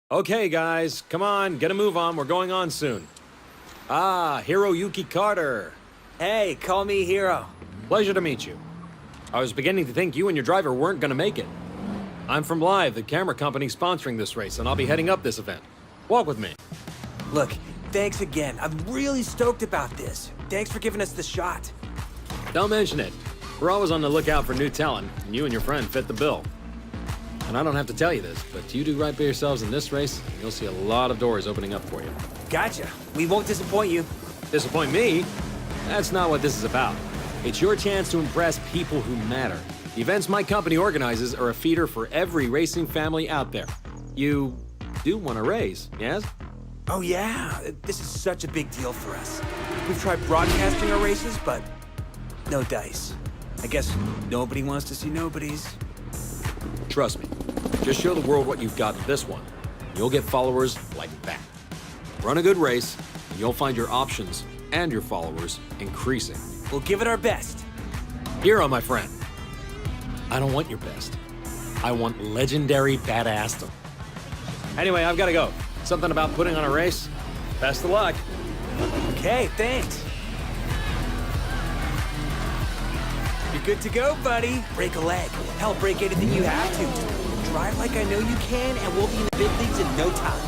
Okay, guys, come on, get a move on. We're going on soon. Ah, Hiroyuki Carter. Hey, call me Hiro. Pleasure to meet you. I was beginning to think you and your driver weren't gonna make it. I'm from Live, the camera company sponsoring this race, and I'll be heading up this event. Walk with me. Look, thanks again. I'm really stoked about this. Thanks for giving us the shot. Don't mention it. We're always on the lookout for new talent, and you and your friend fit the bill. And I don't have to tell you this, but you do right by yourselves in this race, and you'll see a lot of doors opening up for you. Gotcha. We won't disappoint you. Disappoint me? That's not what this is about. It's your chance to impress people who matter. The events my company organizes are a feeder for every racing family out there. You do want to race, yes? Oh yeah, this is such a big deal for us. We've tried broadcasting our races, but no dice. I guess nobody wants to see nobodies. Trust me, just show the world what you've got in this one. You'll get followers like that. Run a good race, and you'll find your options and your followers increasing. We'll give it our best. Hiro, my friend. I don't want your best. I want legendary badassdom. Anyway, I've got to go. Something about putting on a race. Best of luck. Okay, thanks. You're good to go, buddy. Break a leg. Hell, break anything you have to. Drive like I know you can, and we'll be in the big leagues in no time.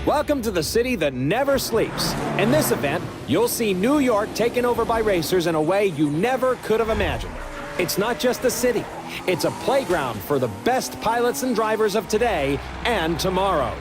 Welcome to the city that never sleeps. In this event, you'll see New York taken over by racers in a way you never could have imagined. It's not just a city, it's a playground for the best pilots and drivers of today and tomorrow.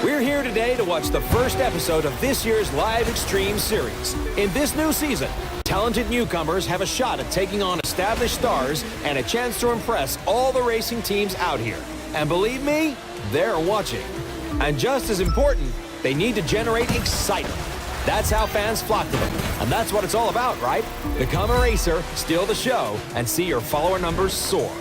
We're here today to watch the first episode of this year's Live Extreme series. In this new season, talented newcomers have a shot at taking on established stars and a chance to impress all the racing teams out here. And believe me, they're watching. And just as important, they need to generate excitement. That's how fans flock to them. And that's what it's all about, right? Become a racer, steal the show, and see your follower numbers soar.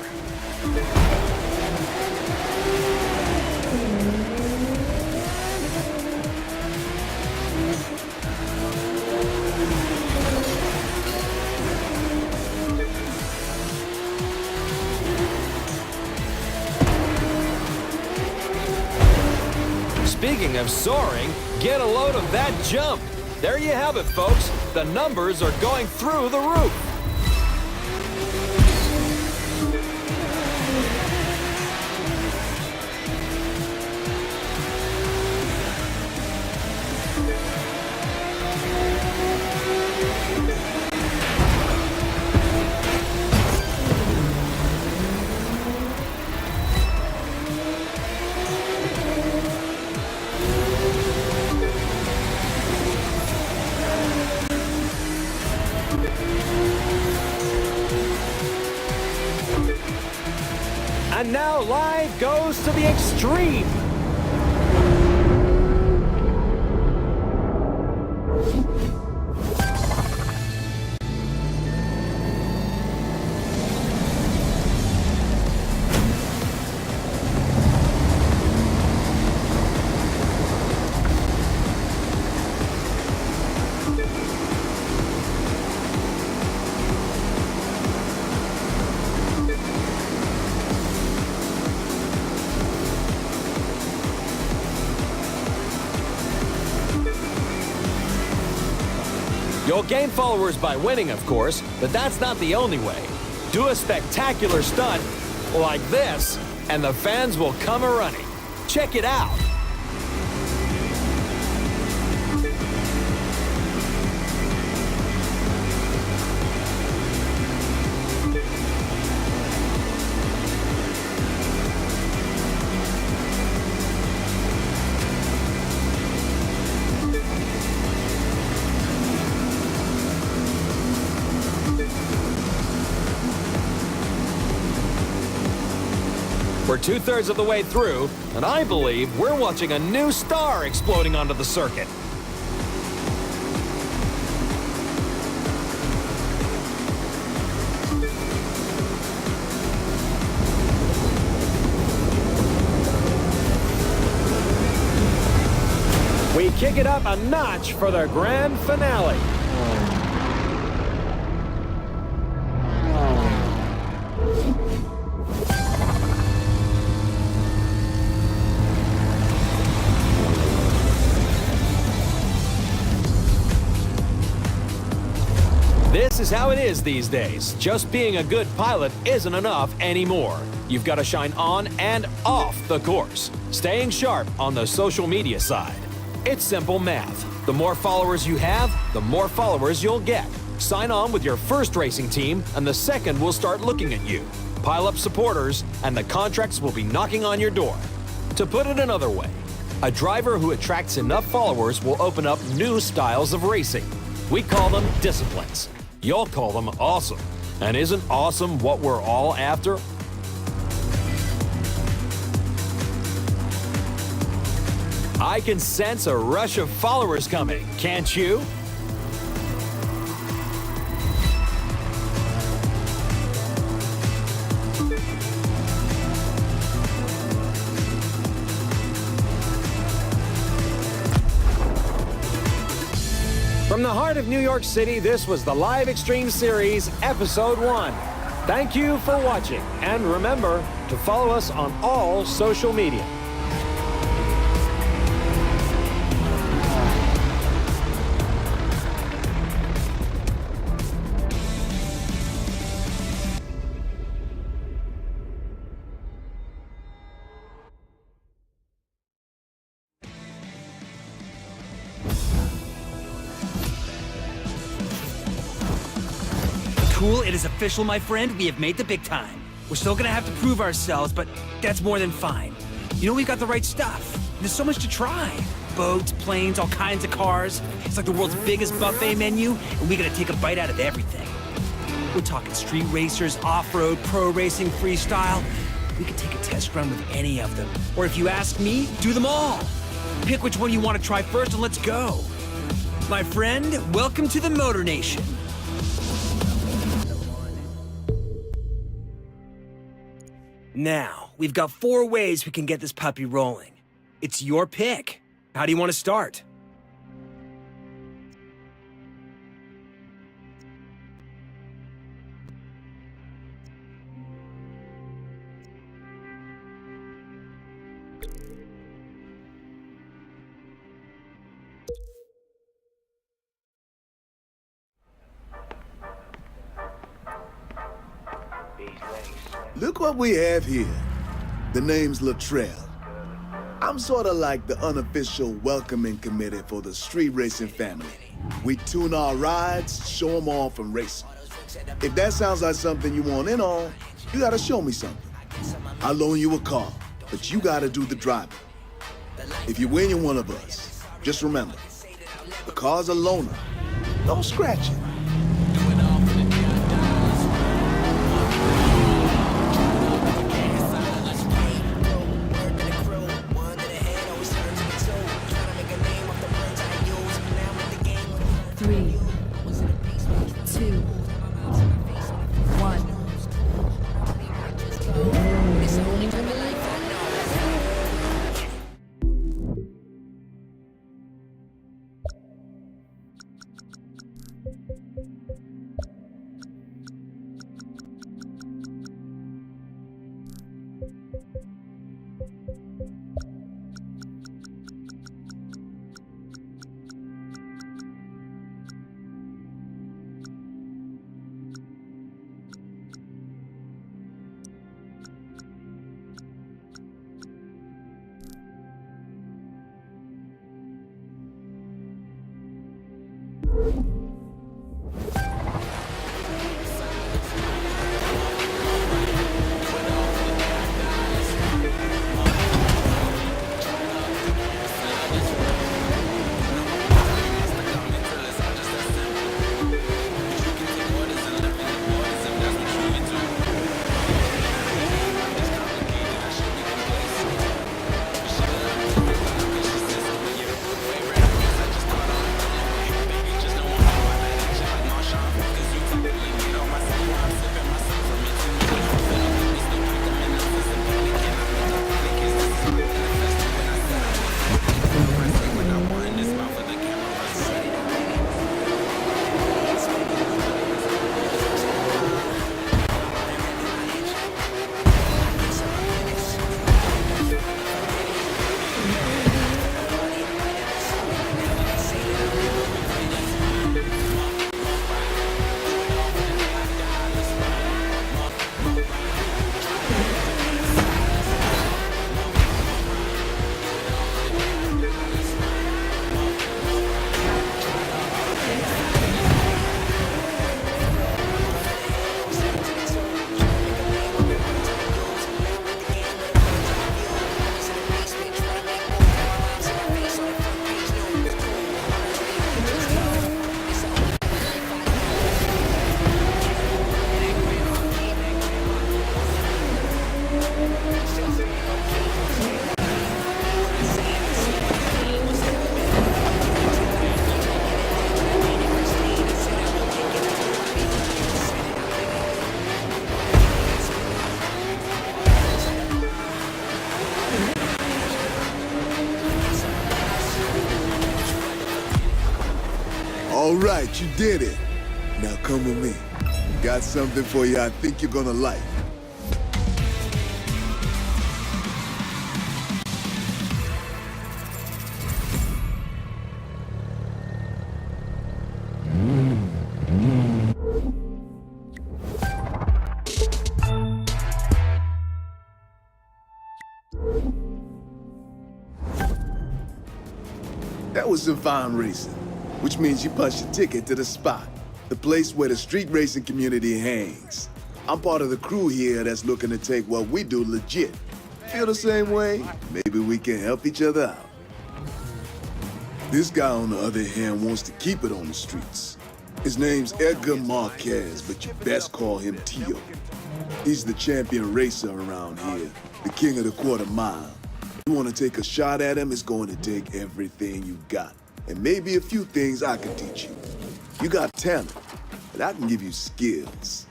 Speaking of soaring, get a load of that jump. There you have it, folks. The numbers are going through the roof. And now Live goes to the extreme. You'll gain followers by winning, of course, but that's not the only way. Do a spectacular stunt like this, and the fans will come a-running. Check it out. We're 2/3 of the way through, and I believe we're watching a new star exploding onto the circuit. We kick it up a notch for the grand finale. This is how it is these days. Just being a good pilot isn't enough anymore. You've got to shine on and off the course, staying sharp on the social media side. It's simple math. The more followers you have, the more followers you'll get. Sign on with your first racing team, and the second will start looking at you. Pile up supporters, and the contracts will be knocking on your door. To put it another way, a driver who attracts enough followers will open up new styles of racing. We call them disciplines. You'll call them awesome. And isn't awesome what we're all after? I can sense a rush of followers coming, can't you? From the heart of New York City, this was the Live Extreme Series, Episode 1. Thank you for watching, and remember to follow us on all social media. Cool, it is official, my friend. We have made the big time. We're still gonna have to prove ourselves, but that's more than fine. You know, we've got the right stuff. There's so much to try. Boats, planes, all kinds of cars. It's like the world's biggest buffet menu, and we gotta take a bite out of everything. We're talking street racers, off-road, pro racing, freestyle. We could take a test run with any of them. Or if you ask me, do them all. Pick which one you want to try first and let's go. My friend, welcome to the Motor Nation. Now, we've got 4 ways we can get this puppy rolling. It's your pick. How do you want to start? Look what we have here. The name's Latrell. I'm sort of like the unofficial welcoming committee for the street racing family. We tune our rides, show them all from racing. If that sounds like something you want in on, you gotta show me something. I'll loan you a car, but you gotta do the driving. If you win, you're one of us. Just remember, the car's a loaner. Don't scratch it. All right, you did it. Now come with me. Got something for you I think you're gonna like. That was some fine racing, which means you punched your ticket to the spot, the place where the street racing community hangs. I'm part of the crew here that's looking to take what we do legit. Feel the same way? Maybe we can help each other out. This guy, on the other hand, wants to keep it on the streets. His name's Edgar Marquez, but you best call him Tio. He's the champion racer around here, the king of the quarter mile. You want to take a shot at him, it's going to take everything you got. And maybe a few things I can teach you. You got talent, but I can give you skills.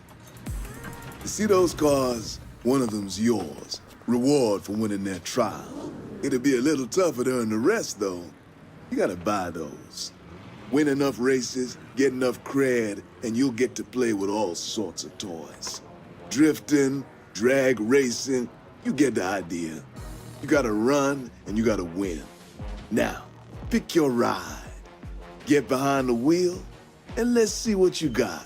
You see those cars? One of them's yours. Reward for winning that trial. It'll be a little tougher to earn the rest, though. You gotta buy those. Win enough races, get enough cred, and you'll get to play with all sorts of toys. Drifting, drag racing, you get the idea. You gotta run, and you gotta win. Now, pick your ride. Get behind the wheel, and let's see what you got.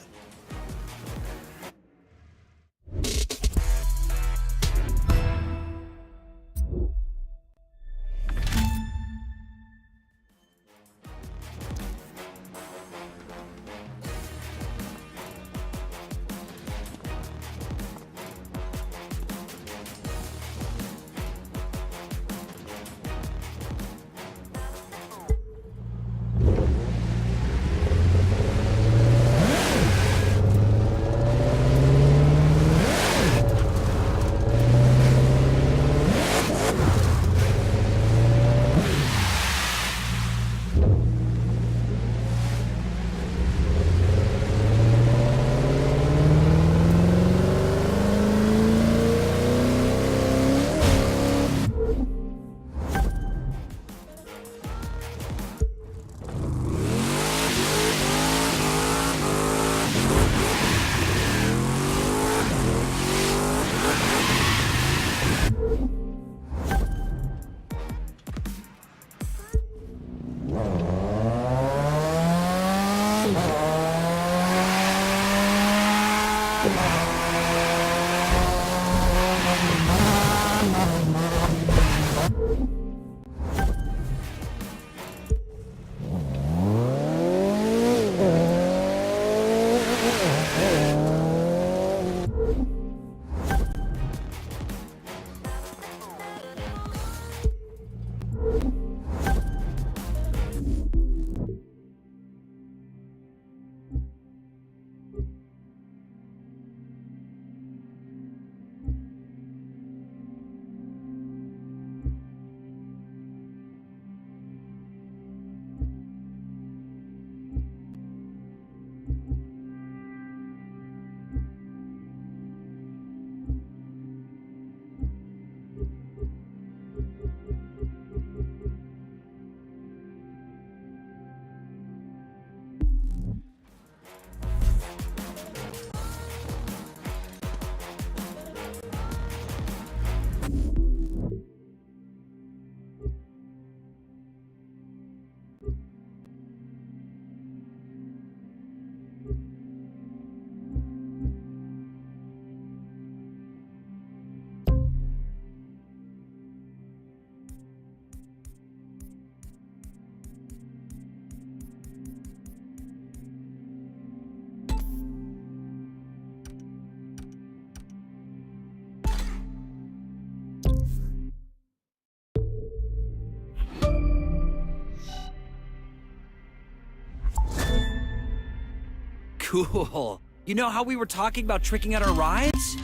Cool. You know how we were talking about tricking out our rides?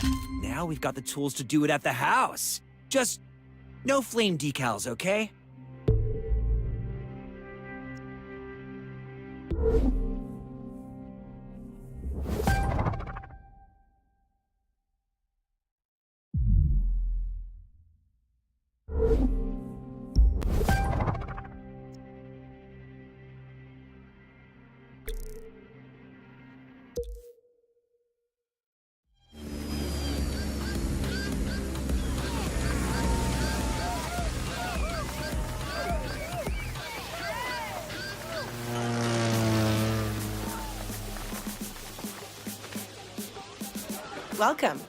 Now we've got the tools to do it at the house. Just no flame decals, okay? Welcome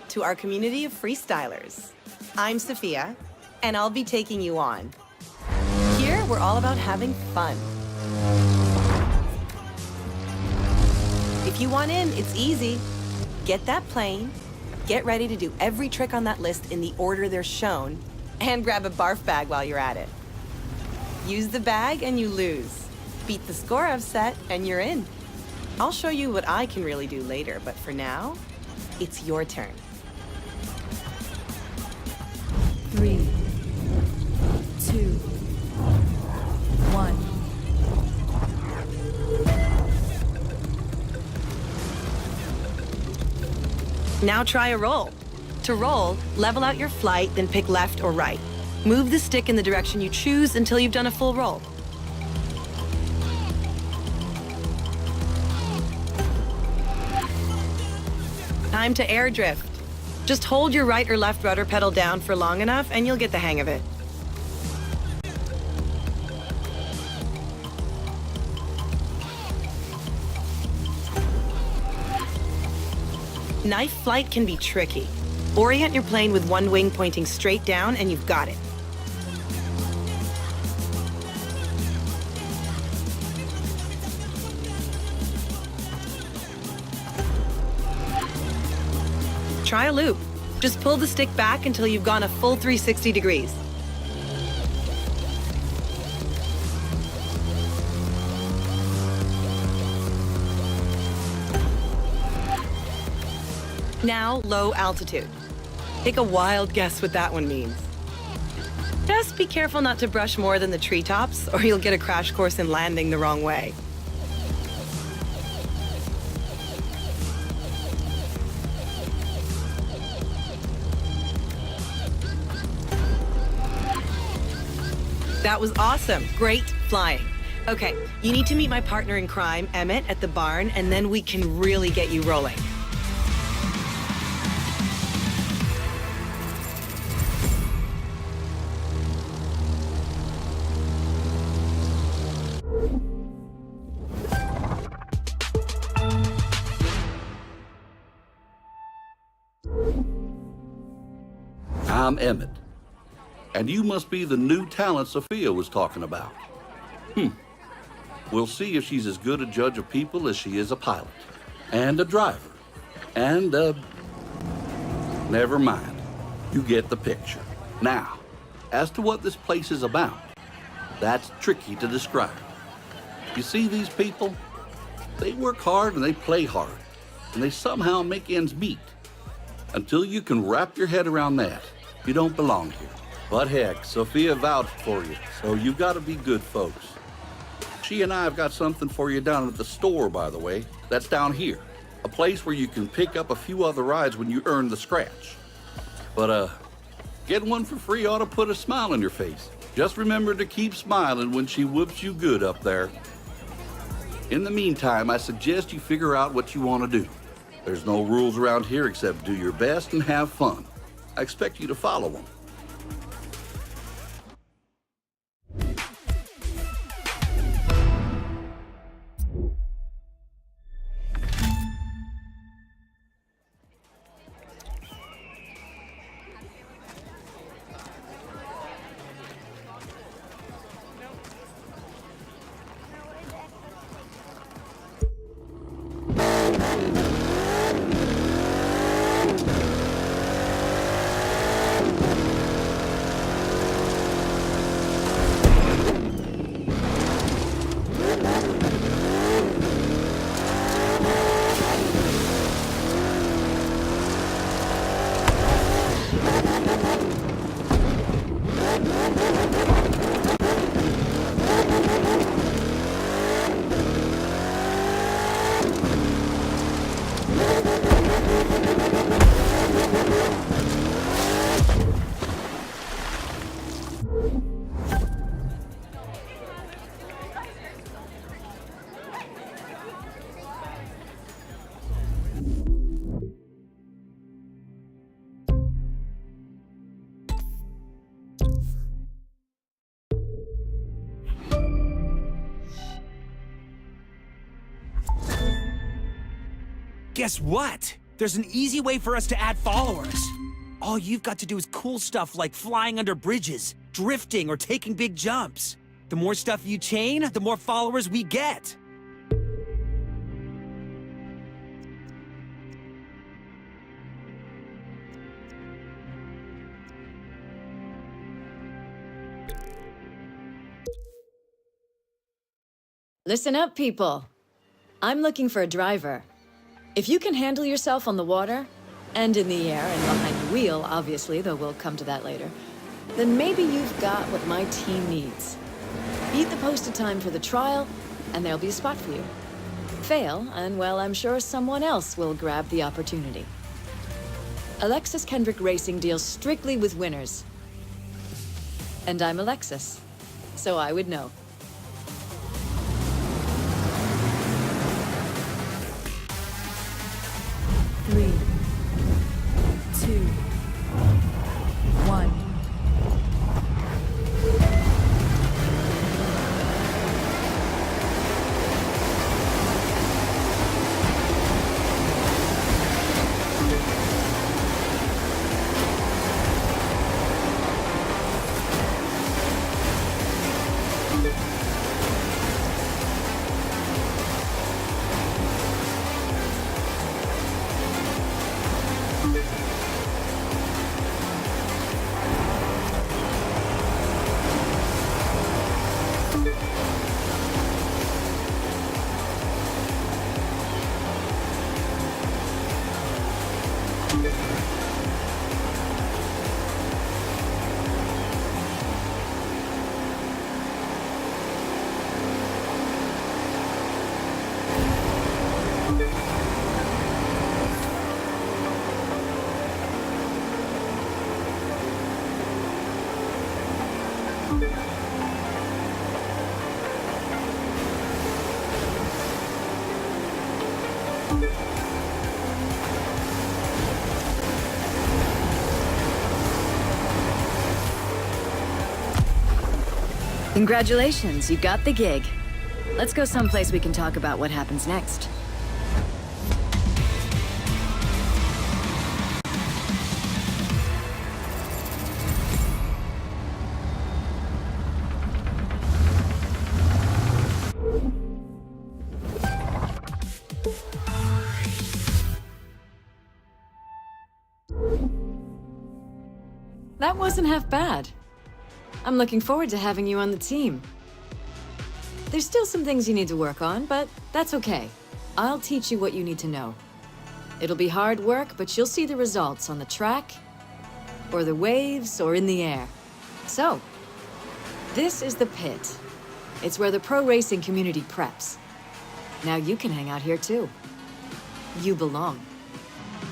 to our community of freestylers. I'm Sophia, and I'll be taking you on. Here, we're all about having fun. If you want in, it's easy. Get that plane, get ready to do every trick on that list in the order they're shown, and grab a barf bag while you're at it. Use the bag and you lose. Beat the score I've set and you're in. I'll show you what I can really do later, but for now, it's your turn. 3, 2, 1. Now try a roll. To roll, level out your flight, then pick left or right. Move the stick in the direction you choose until you've done a full roll. Time to air drift. Just hold your right or left rudder pedal down for long enough and you'll get the hang of it. Knife flight can be tricky. Orient your plane with one wing pointing straight down and you've got it. Try a loop. Just pull the stick back until you've gone a full 360 degrees. Now, low altitude. Take a wild guess what that one means. Just be careful not to brush more than the treetops, or you'll get a crash course in landing the wrong way. That was awesome. Great flying. Okay, you need to meet my partner in crime, Emmett, at the barn, and then we can really get you rolling. I'm Emmett, and you must be the new talent Sophia was talking about. We'll see if she's as good a judge of people as she is a pilot, and a driver, and never mind. You get the picture. Now, as to what this place is about, that's tricky to describe. You see these people? They work hard and they play hard, and they somehow make ends meet. Until you can wrap your head around that, you don't belong here. But heck, Sophia vouched for you, so you gotta be good folks. She and I have got something for you down at the store, by the way. That's down here. A place where you can pick up a few other rides when you earn the scratch. But, getting one for free ought to put a smile on your face. Just remember to keep smiling when she whoops you good up there. In the meantime, I suggest you figure out what you want to do. There's no rules around here except do your best and have fun. I expect you to follow them. Guess what? There's an easy way for us to add followers. All you've got to do is cool stuff like flying under bridges, drifting, or taking big jumps. The more stuff you chain, the more followers we get. Listen up, people. I'm looking for a driver. If you can handle yourself on the water, and in the air, and behind the wheel, obviously, though we'll come to that later, then maybe you've got what my team needs. Beat the posted time for the trial, and there'll be a spot for you. Fail, and well, I'm sure someone else will grab the opportunity. Alexis Kendrick Racing deals strictly with winners. And I'm Alexis, so I would know. Three, 2, 1. Congratulations, you got the gig. Let's go someplace we can talk about what happens next. That wasn't half bad. I'm looking forward to having you on the team. There's still some things you need to work on, but that's okay. I'll teach you what you need to know. It'll be hard work, but you'll see the results on the track, or the waves, or in the air. So, this is the pit. It's where the pro racing community preps. Now you can hang out here too. You belong.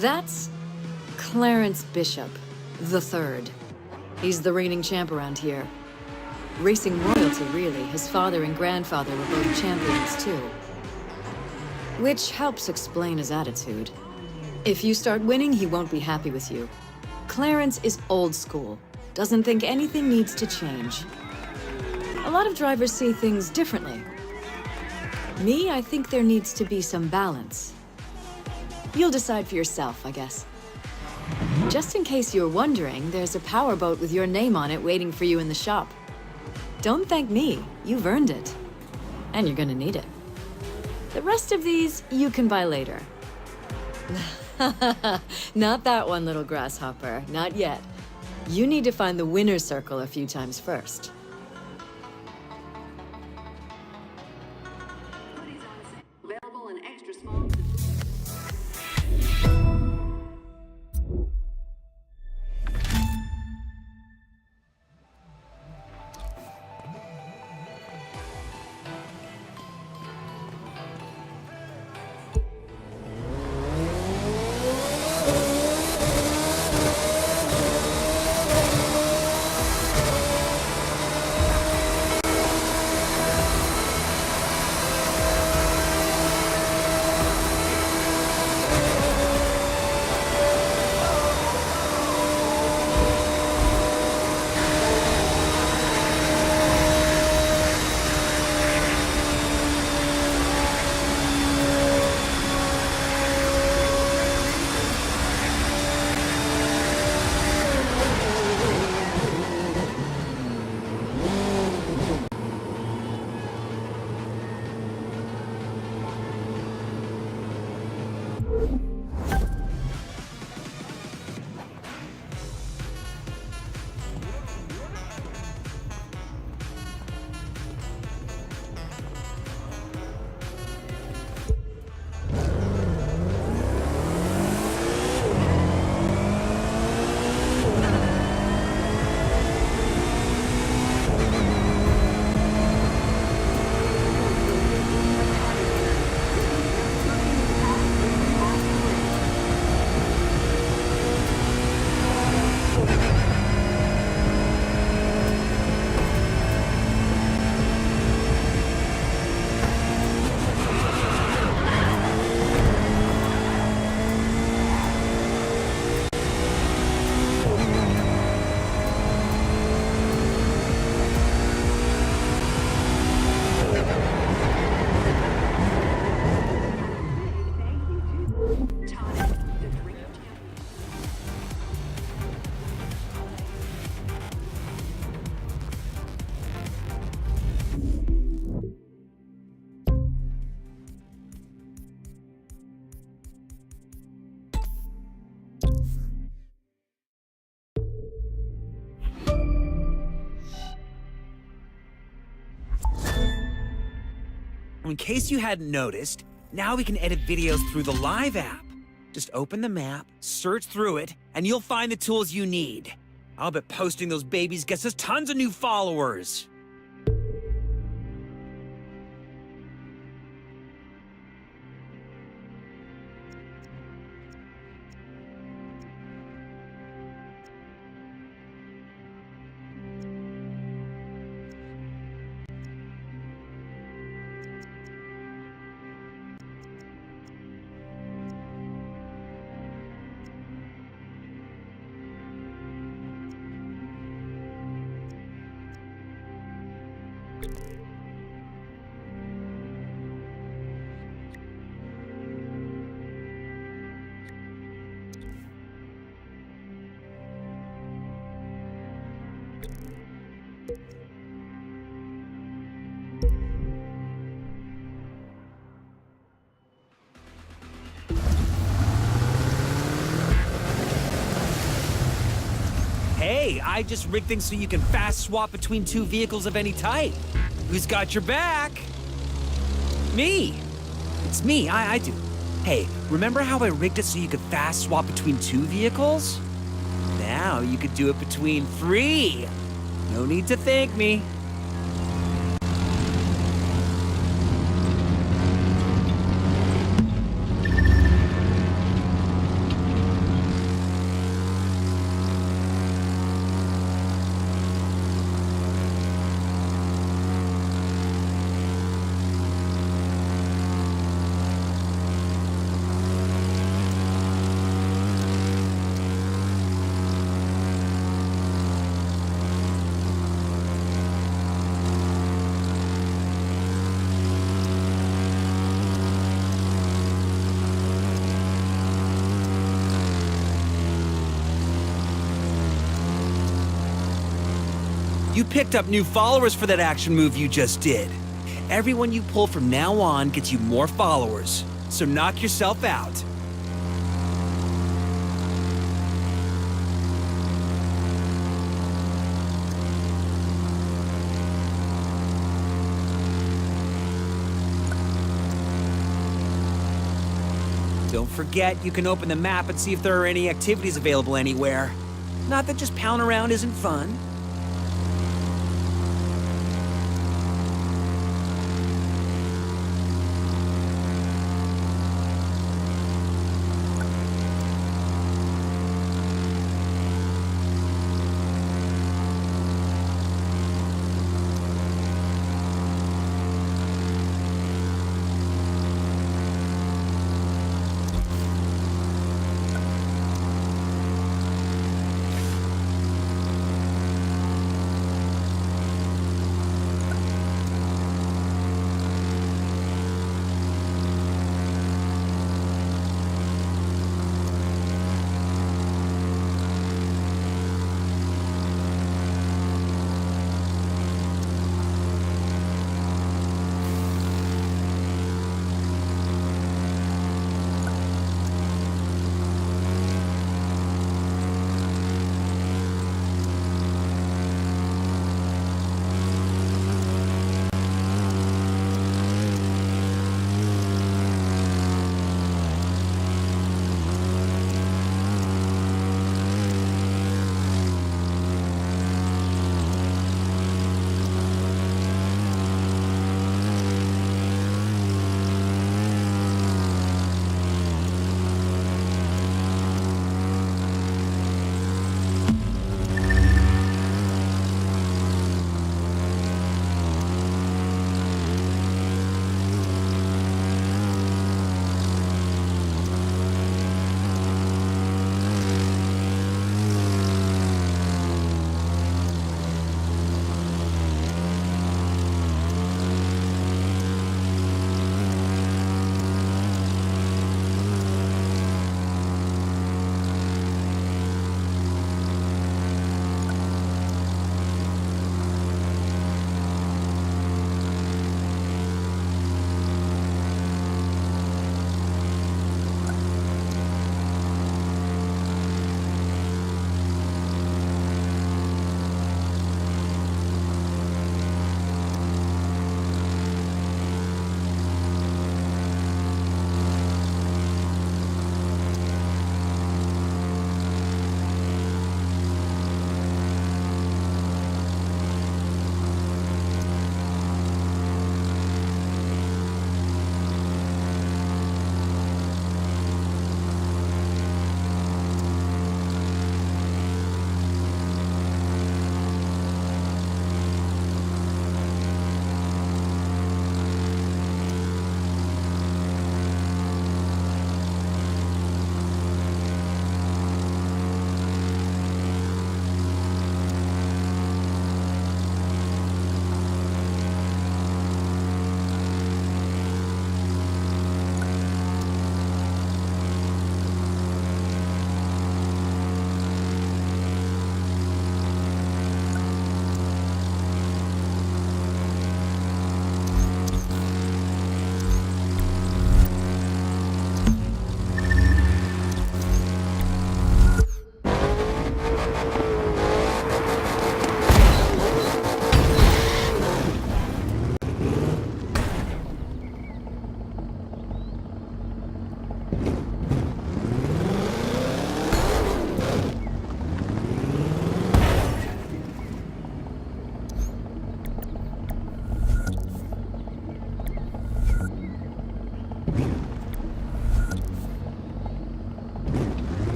That's Clarence Bishop, the third. He's the reigning champ around here. Racing royalty, really. His father and grandfather were both champions, too. Which helps explain his attitude. If you start winning, he won't be happy with you. Clarence is old school. Doesn't think anything needs to change. A lot of drivers see things differently. Me, I think there needs to be some balance. You'll decide for yourself, I guess. Just in case you're wondering, there's a powerboat with your name on it waiting for you in the shop. Don't thank me, you've earned it. And you're gonna need it. The rest of these, you can buy later. Not that one, little grasshopper, not yet. You need to find the winner's circle a few times first. Available in extra small. In case you hadn't noticed, now we can edit videos through the Live app. Just open the map, search through it, and you'll find the tools you need. I'll bet posting those babies gets us tons of new followers. Hey, I just rigged things so you can fast swap between two vehicles of any type. Who's got your back? Me. It's me, I do. Hey, remember how I rigged it so you could fast swap between two vehicles? Now you could do it between 3. No need to thank me. You picked up new followers for that action move you just did. Everyone you pull from now on gets you more followers, so knock yourself out. Don't forget, you can open the map and see if there are any activities available anywhere. Not that just pounding around isn't fun.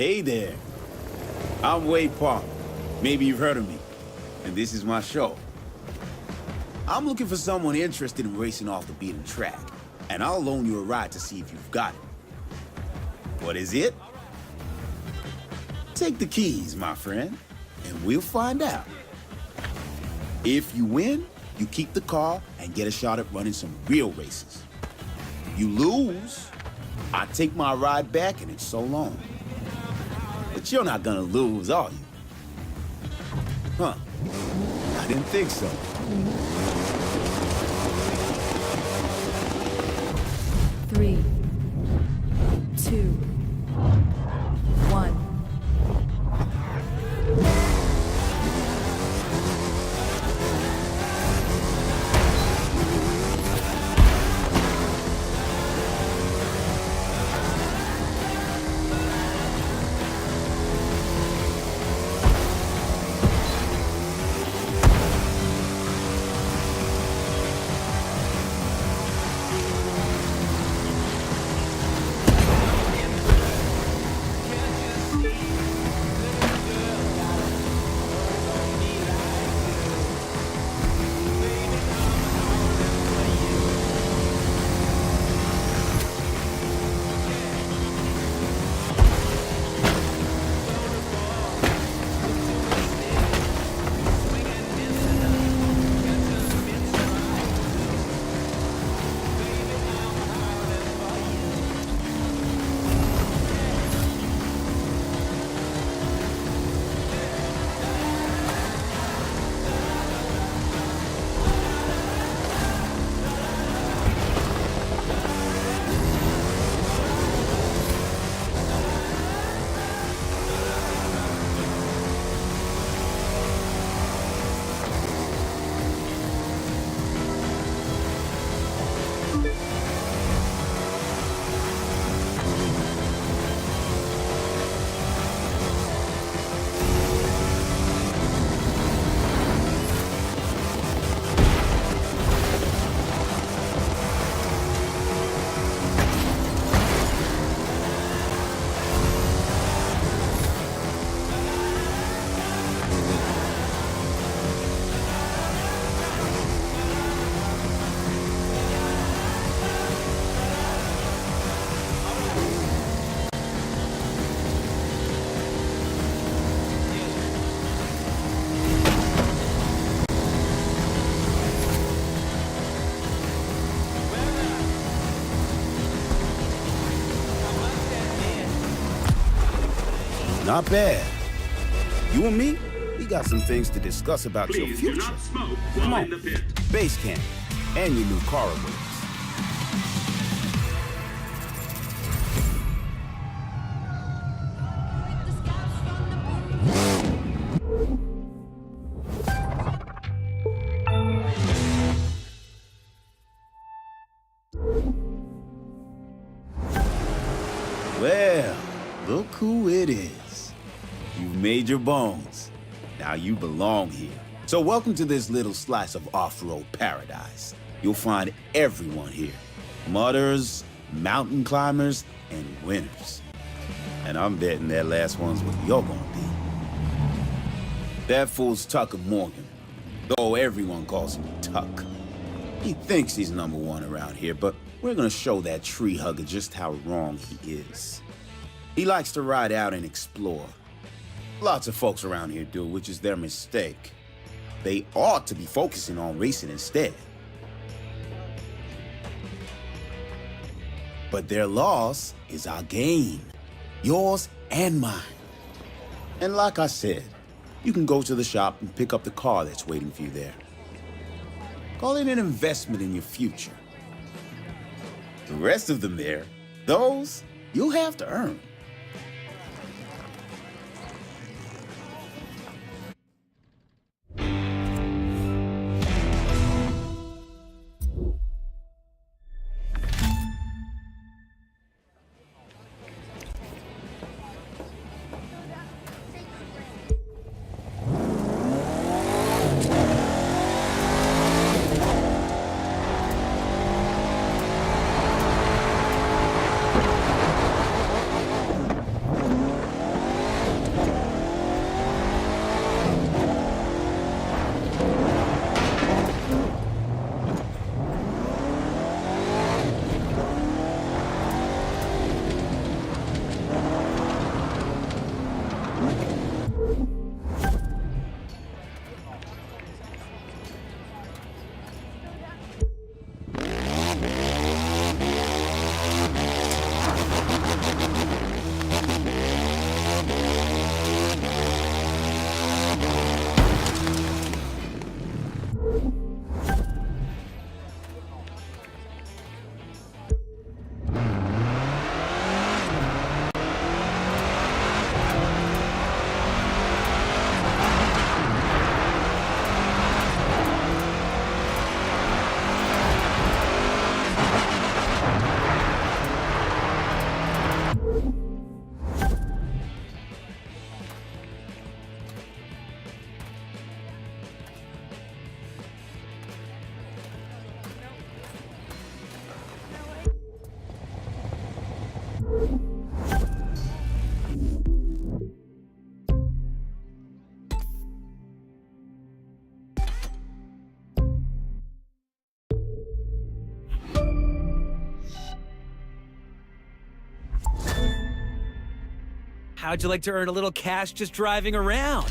Hey there. I'm Wade Palmer. Maybe you've heard of me. And this is my show. I'm looking for someone interested in racing off the beaten track. And I'll loan you a ride to see if you've got it. What is it? Take the keys, my friend, and we'll find out. If you win, you keep the car and get a shot at running some real races. You lose, I take my ride back and it's so long. But you're not gonna lose, are you? Huh. I didn't think so. Three, two, one. Not bad. You and me, we got some things to discuss about your Please future. do not smoke Come while on, in the pit. base camp, and your new car awards. Well, look who it is. You've made your bones. Now you belong here. So welcome to this little slice of off-road paradise. You'll find everyone here. Mudders, mountain climbers, and winners. And I'm betting that last one's what you're gonna be. That fool's Tucker Morgan, though everyone calls him Tuck. He thinks he's number one around here, but we're gonna show that tree hugger just how wrong he is. He likes to ride out and explore. Lots of folks around here do, which is their mistake. They ought to be focusing on racing instead. But their loss is our gain. Yours and mine. And like I said, you can go to the shop and pick up the car that's waiting for you there. Call it an investment in your future. The rest of them there, those you'll have to earn. How'd you like to earn a little cash just driving around?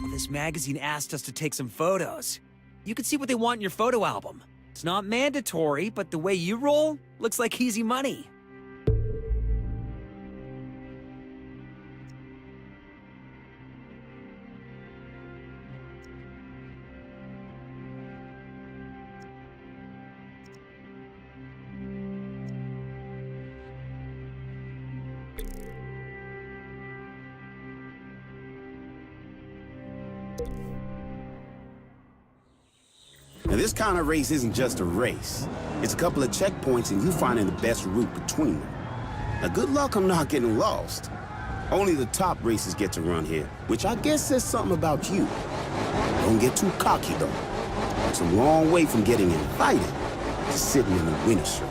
Well, this magazine asked us to take some photos. You can see what they want in your photo album. It's not mandatory, but the way you roll looks like easy money. Now, this kind of race isn't just a race. It's a couple of checkpoints and you finding the best route between them. Now, good luck on not getting lost. Only the top racers get to run here, which I guess says something about you. Don't get too cocky, though. It's a long way from getting invited to sitting in the winner's circle.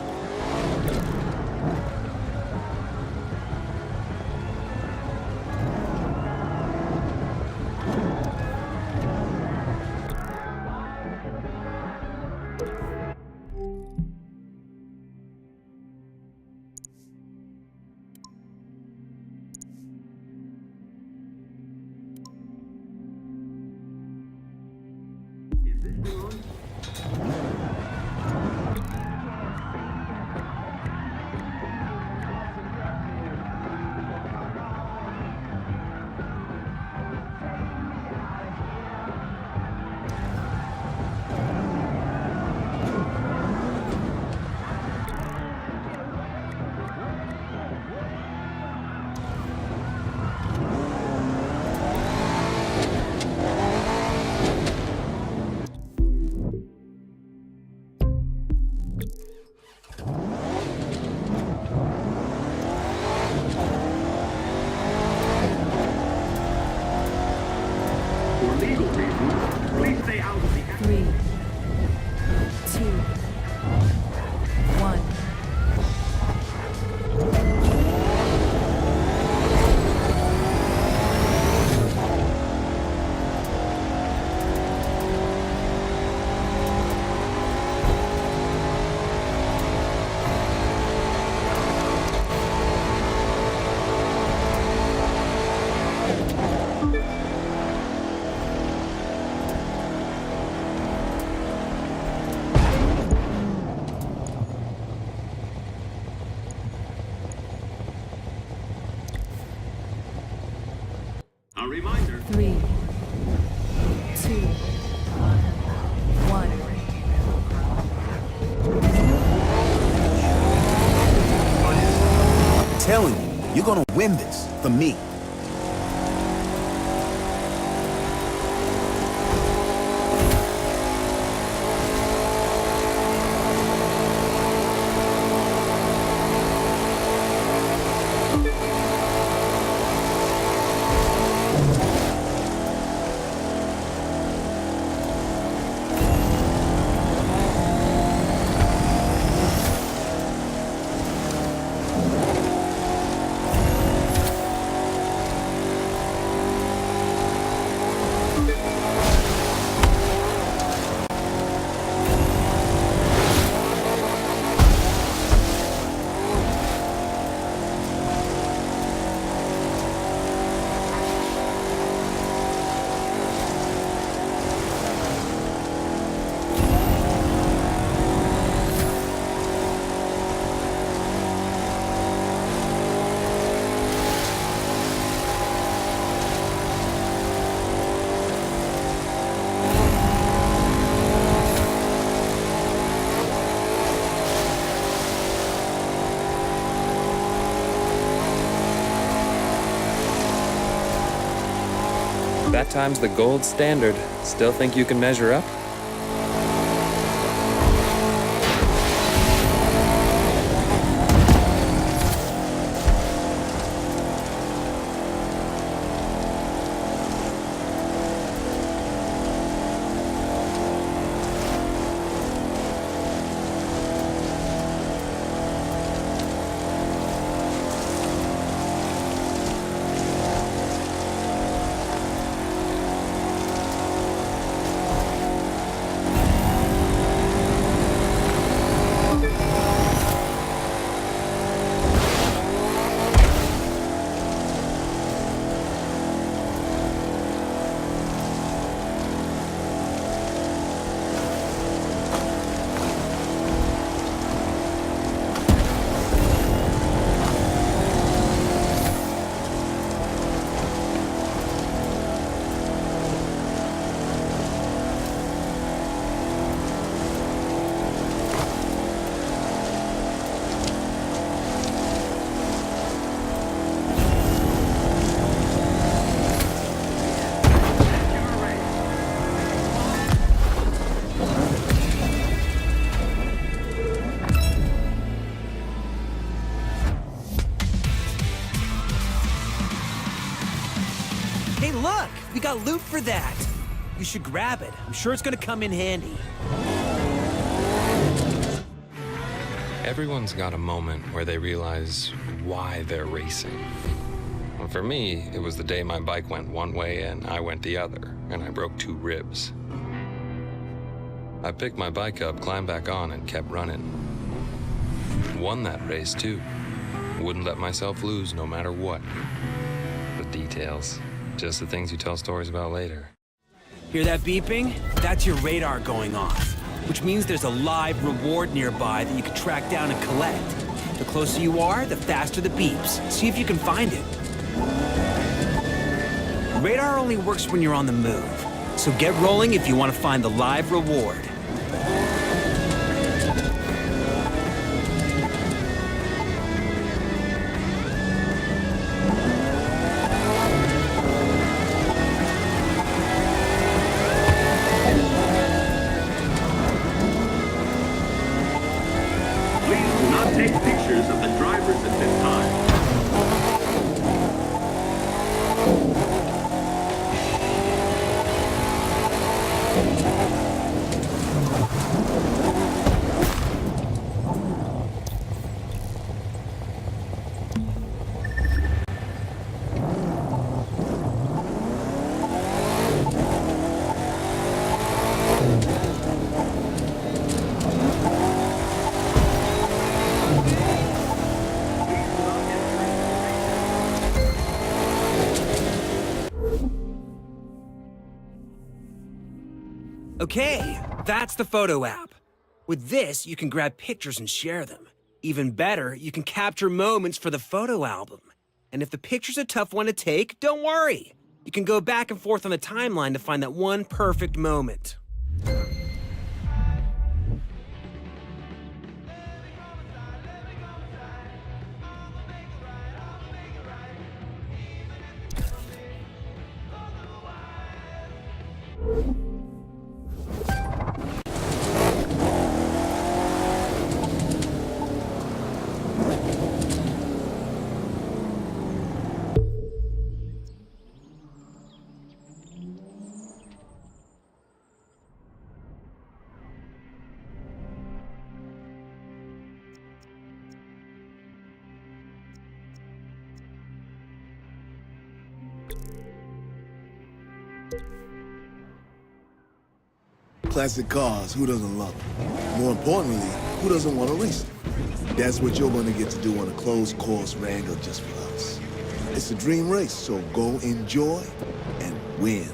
A reminder. 3, 2, 1. I'm telling you, you're gonna win this, for me. That time's the gold standard. Still think you can measure up? Hey, look! We got loot for that! You should grab it. I'm sure it's gonna come in handy. Everyone's got a moment where they realize why they're racing. Well, for me, it was the day my bike went one way and I went the other, and I broke 2 ribs. I picked my bike up, climbed back on, and kept running. Won that race, too. Wouldn't let myself lose no matter what. The details. Just the things you tell stories about later. Hear that beeping? That's your radar going off, which means there's a live reward nearby that you can track down and collect. The closer you are, the faster the beeps. See if you can find it. Radar only works when you're on the move, so get rolling if you want to find the live reward. Please do not take pictures of the drivers at this time. Okay, that's the photo app. With this, you can grab pictures and share them. Even better, you can capture moments for the photo album. And if the picture's a tough one to take, don't worry. You can go back and forth on the timeline to find that one perfect moment. Classic cars, who doesn't love them? More importantly, who doesn't want to race them? That's what you're going to get to do on a closed course Wrangler just for us. It's a dream race, so go enjoy and win.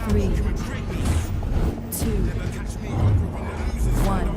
3, 2, 1.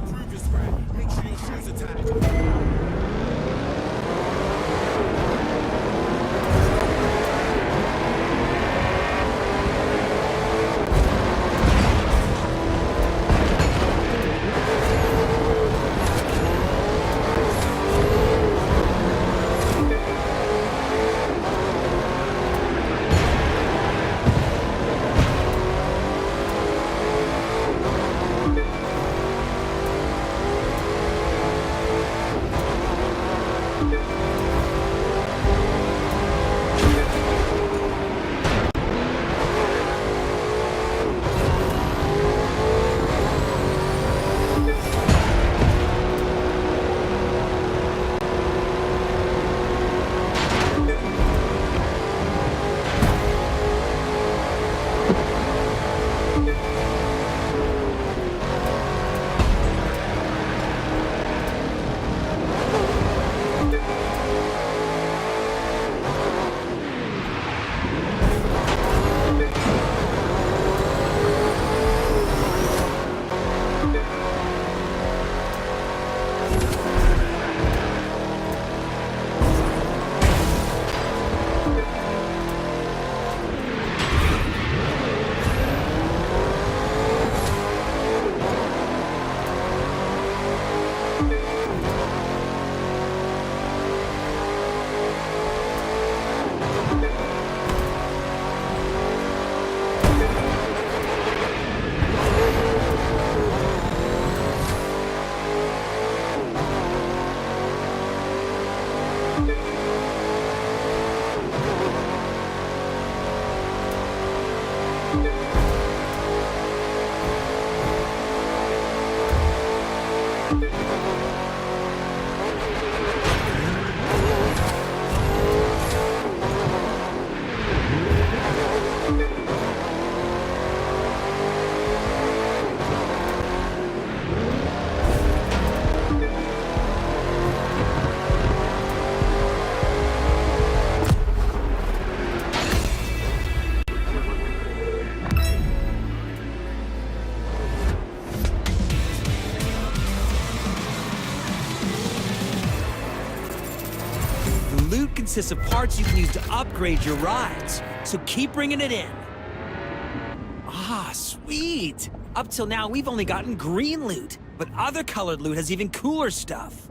consists of parts you can use to upgrade your rides. So keep bringing it in. Ah, sweet! Up till now, we've only gotten green loot, but other colored loot has even cooler stuff.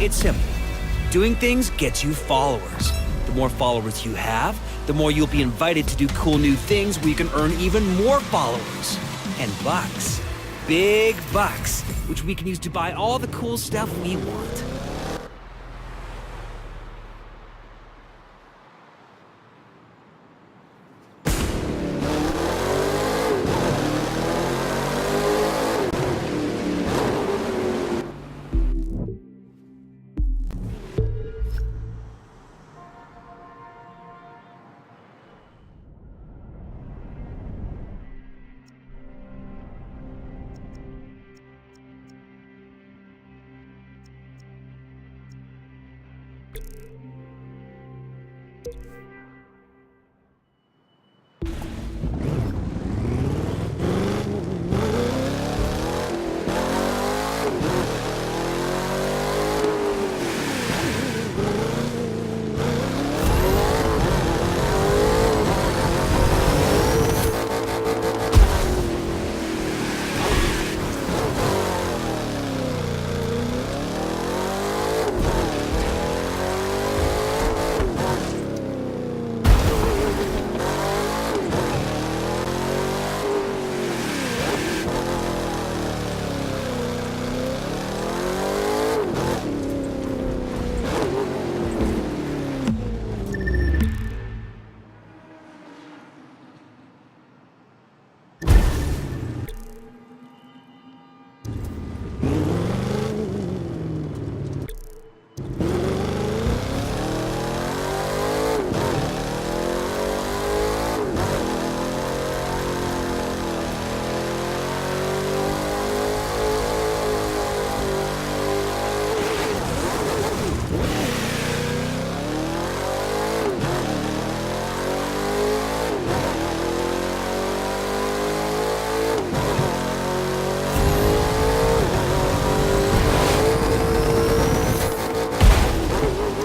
It's simple. Doing things gets you followers. The more followers you have, the more you'll be invited to do cool new things where you can earn even more followers. And bucks. Big bucks, which we can use to buy all the cool stuff we want.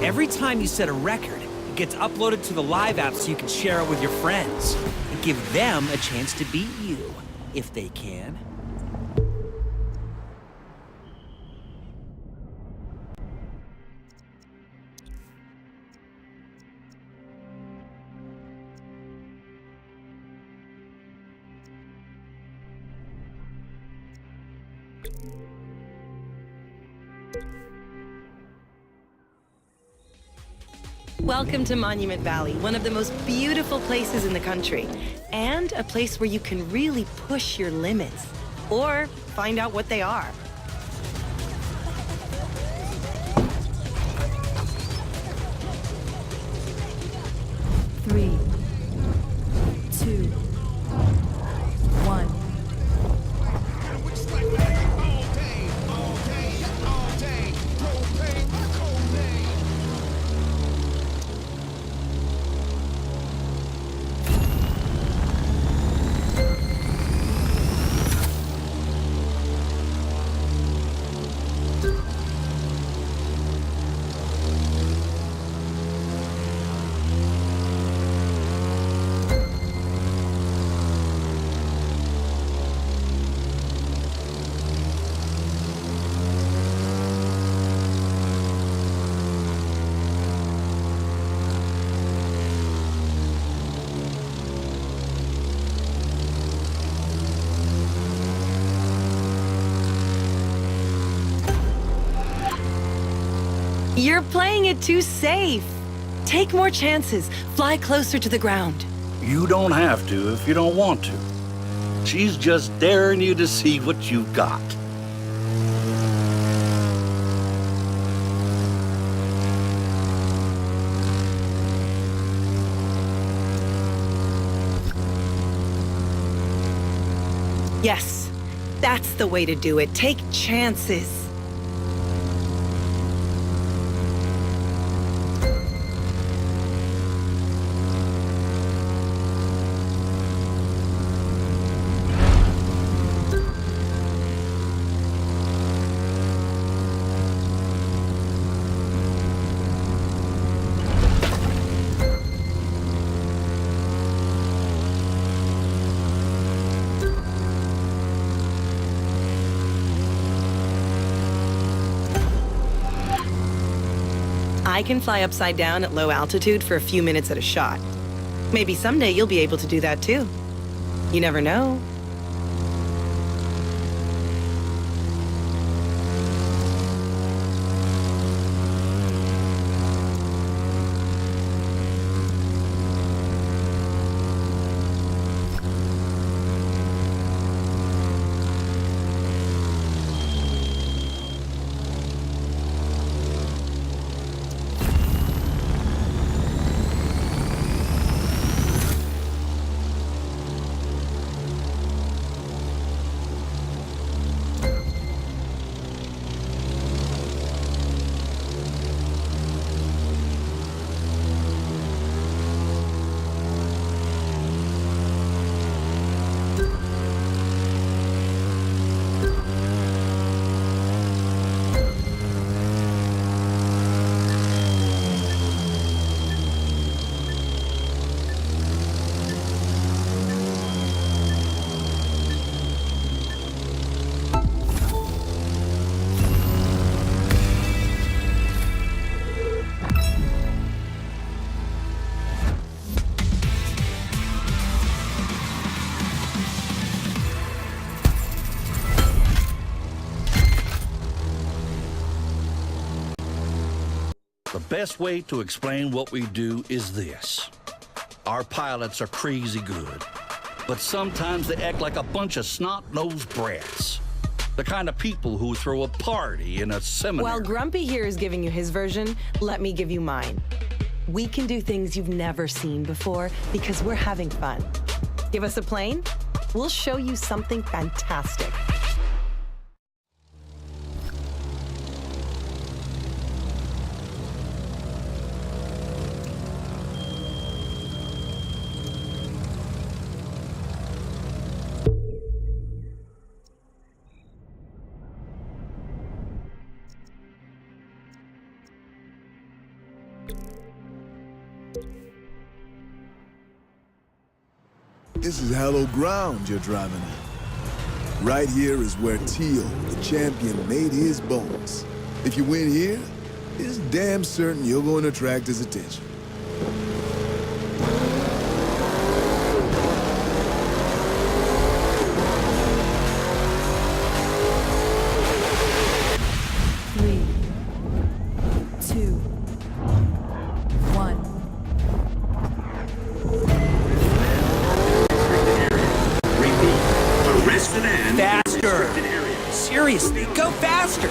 Every time you set a record, it gets uploaded to the Live app so you can share it with your friends. And give them a chance to beat you, if they can. Welcome to Monument Valley, one of the most beautiful places in the country, and a place where you can really push your limits, or find out what they are. You're playing it too safe. Take more chances. Fly closer to the ground. You don't have to if you don't want to. She's just daring you to see what you've got. Yes, that's the way to do it. Take chances. I can fly upside down at low altitude for a few minutes at a shot. Maybe someday you'll be able to do that too. You never know. The best way to explain what we do is this. Our pilots are crazy good, but sometimes they act like a bunch of snot-nosed brats. The kind of people who throw a party in a seminary. While Grumpy here is giving you his version, let me give you mine. We can do things you've never seen before because we're having fun. Give us a plane, we'll show you something fantastic. This is hallowed ground you're driving on. Right here is where Teal, the champion, made his bones. If you win here, it's damn certain you're going to attract his attention. Seriously, go faster!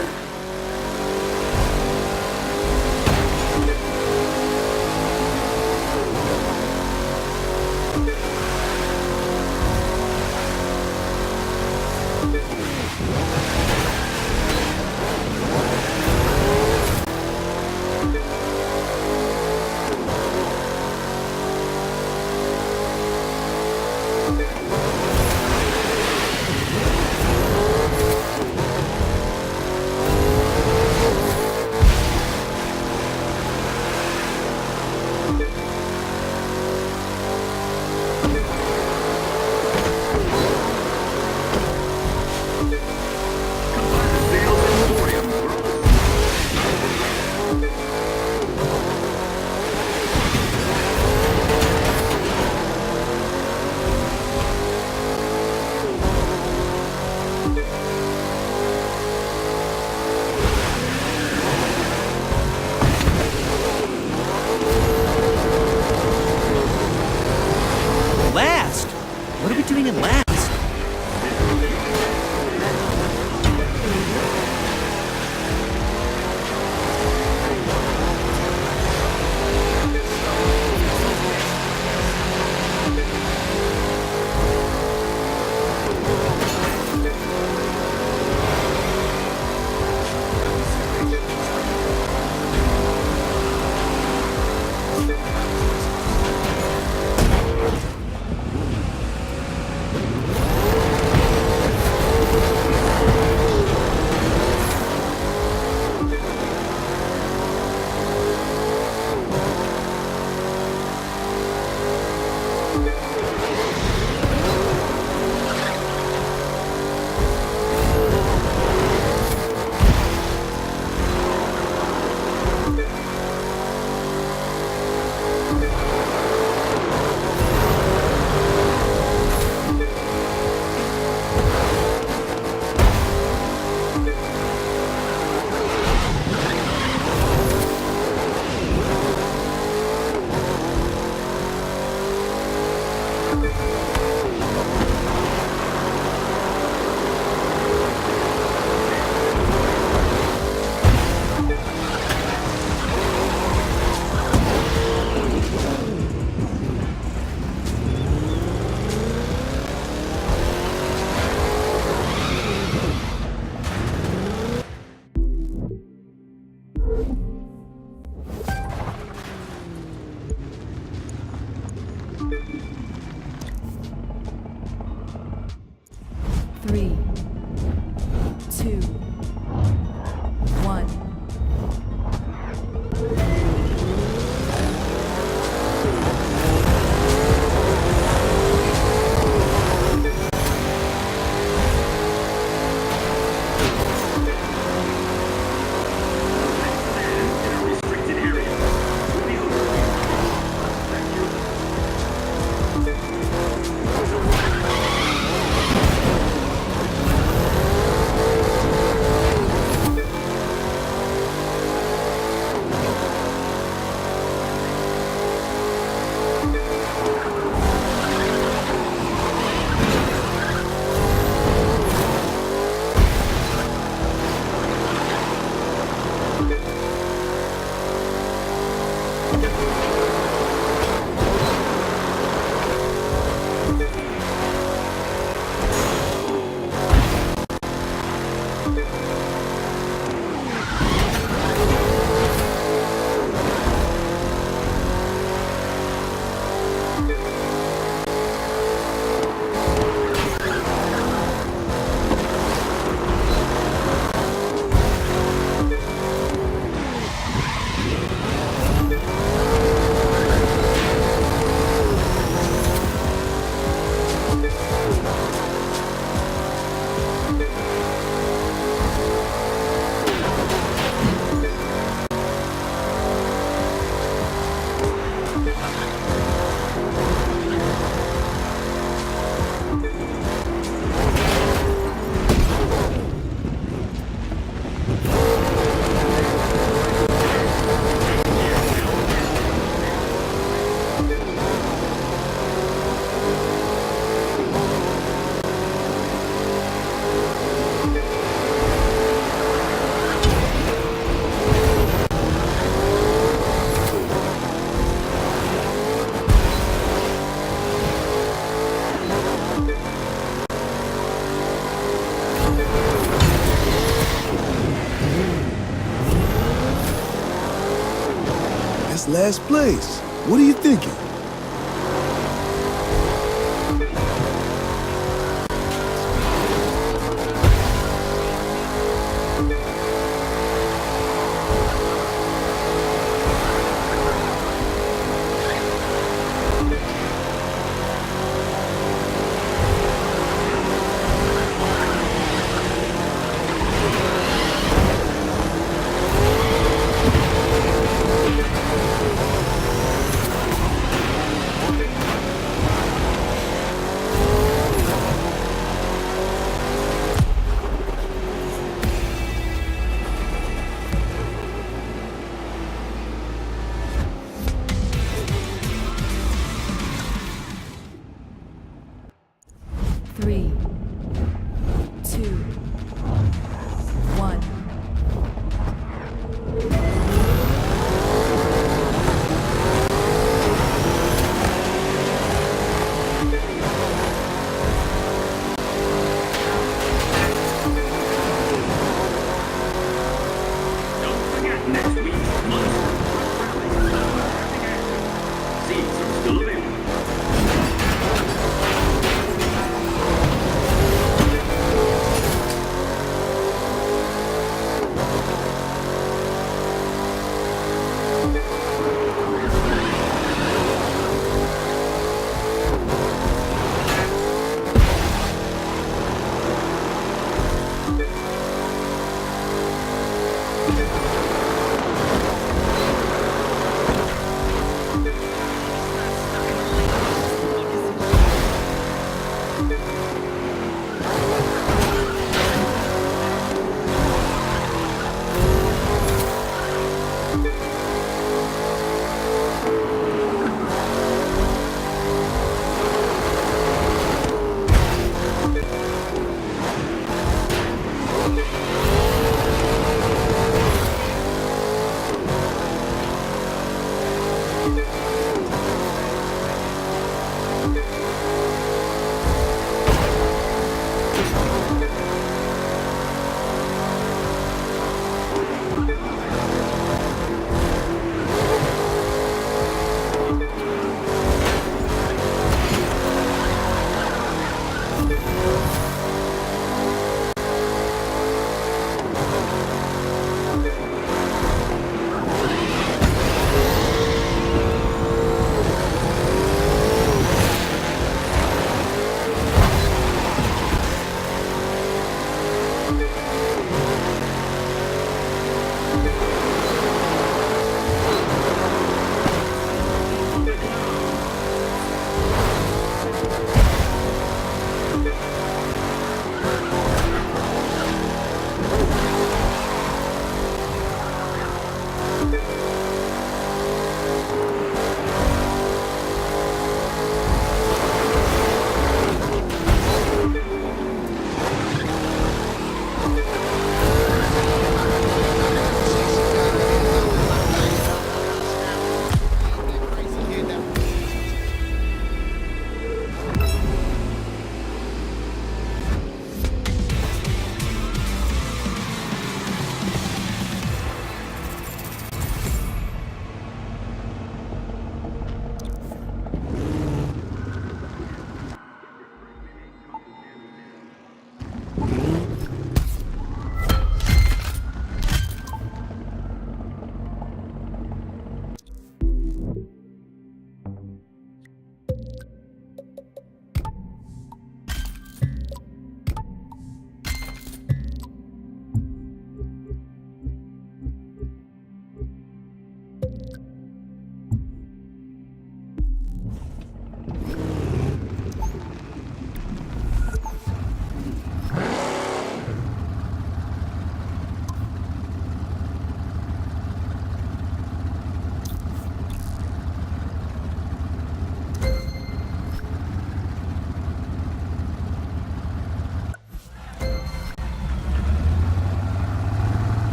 That's last place. What are you thinking?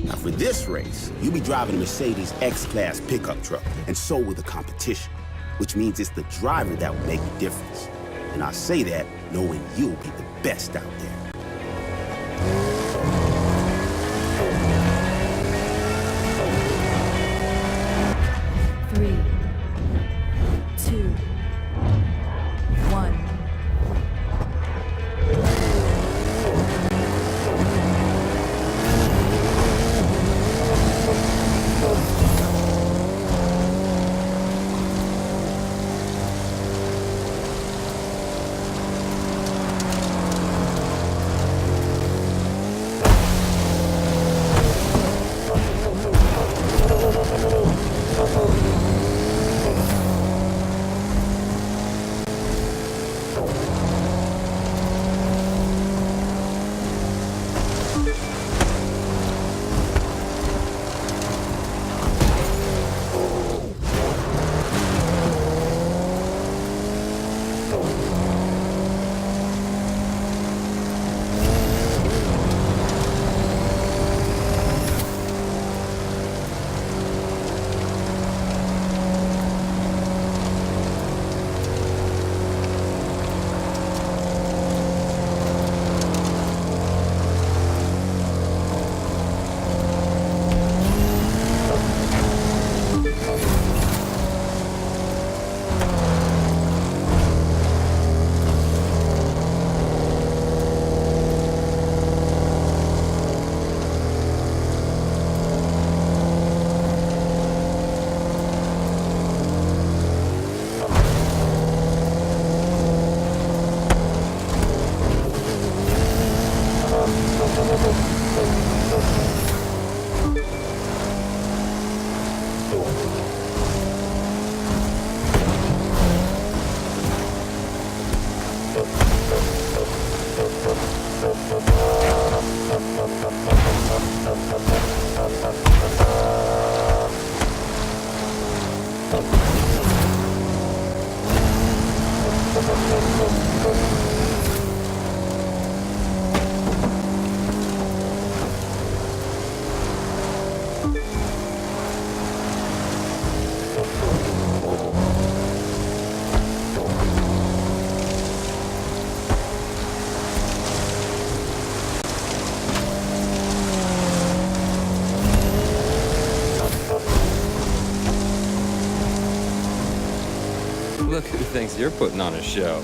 Now for this race, you'll be driving a Mercedes X-Class pickup truck, and so will the competition, which means it's the driver that will make the difference. And I say that knowing you'll be the best out there. 3, 2, 1. Look who thinks you're putting on a show.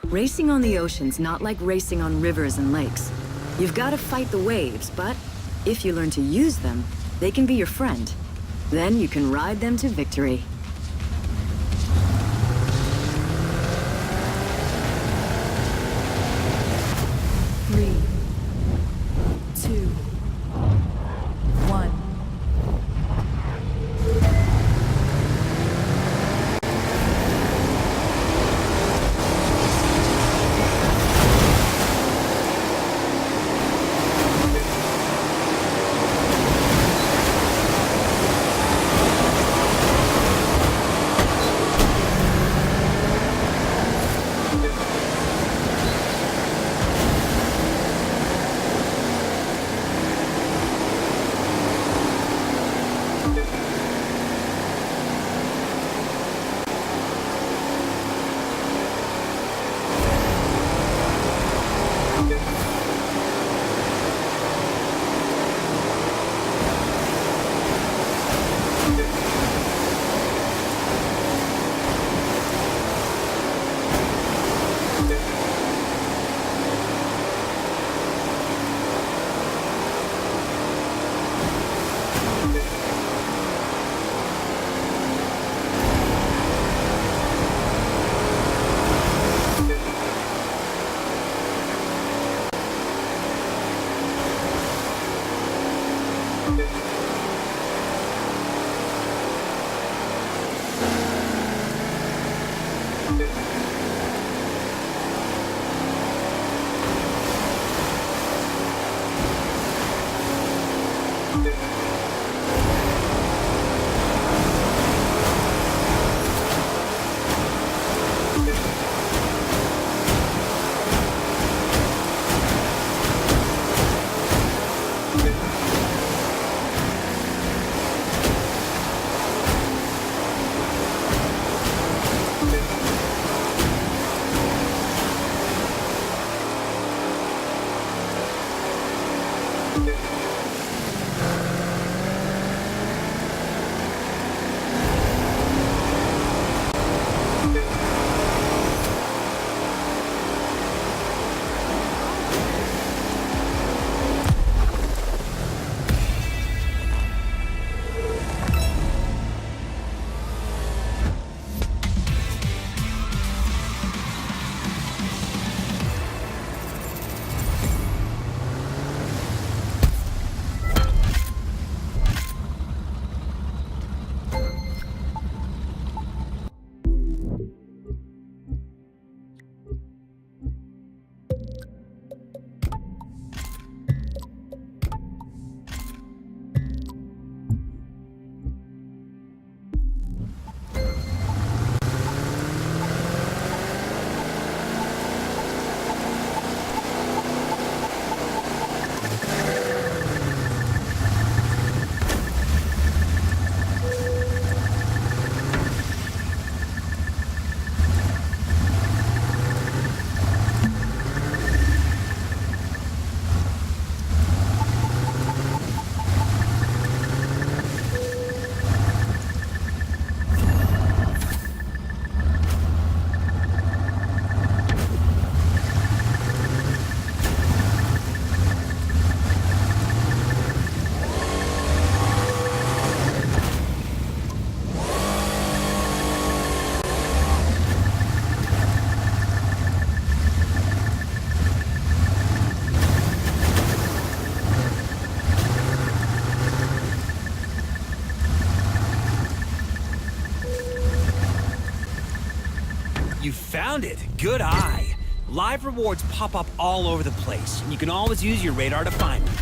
Racing on the ocean's not like racing on rivers and lakes. You've got to fight the waves, but if you learn to use them, they can be your friend. Then you can ride them to victory. Three, two, one. You found it. Good eye. Live rewards pop up all over the place, and you can always use your radar to find them.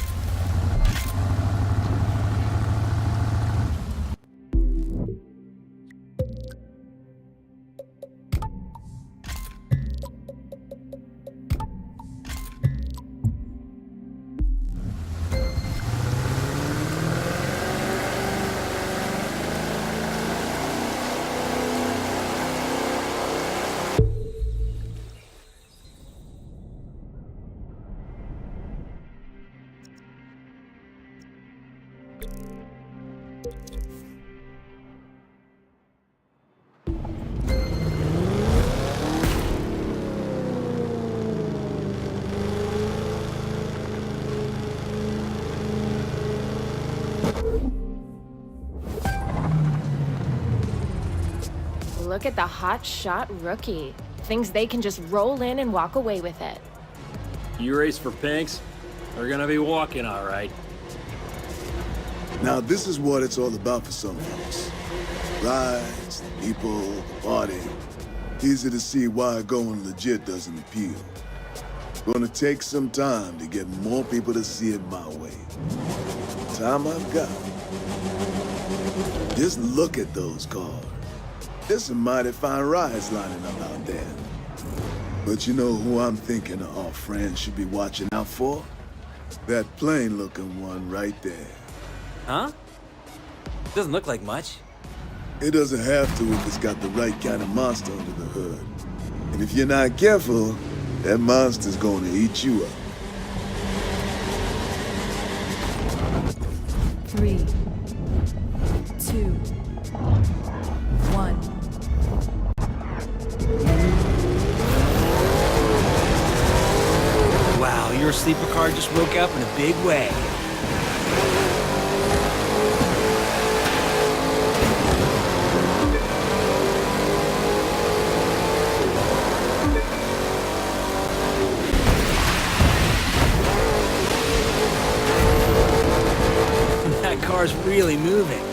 look at the hot shot rookie. Thinks they can just roll in and walk away with it. You race for pinks? They're gonna be walking all right. Now, this is what it's all about for some folks. Rides, the people, the party. Easy to see why going legit doesn't appeal. Gonna take some time to get more people to see it my way. Time I've got. Just look at those cars. There's some mighty fine rides lining up out there. But you know who I'm thinking our friends should be watching out for? That plain-looking one right there. Huh? Doesn't look like much. It doesn't have to if it's got the right kind of monster under the hood. And if you're not careful, that monster's gonna eat you up. 3, 2, 1. Wow, your sleeper car just woke up in a big way. That car's really moving.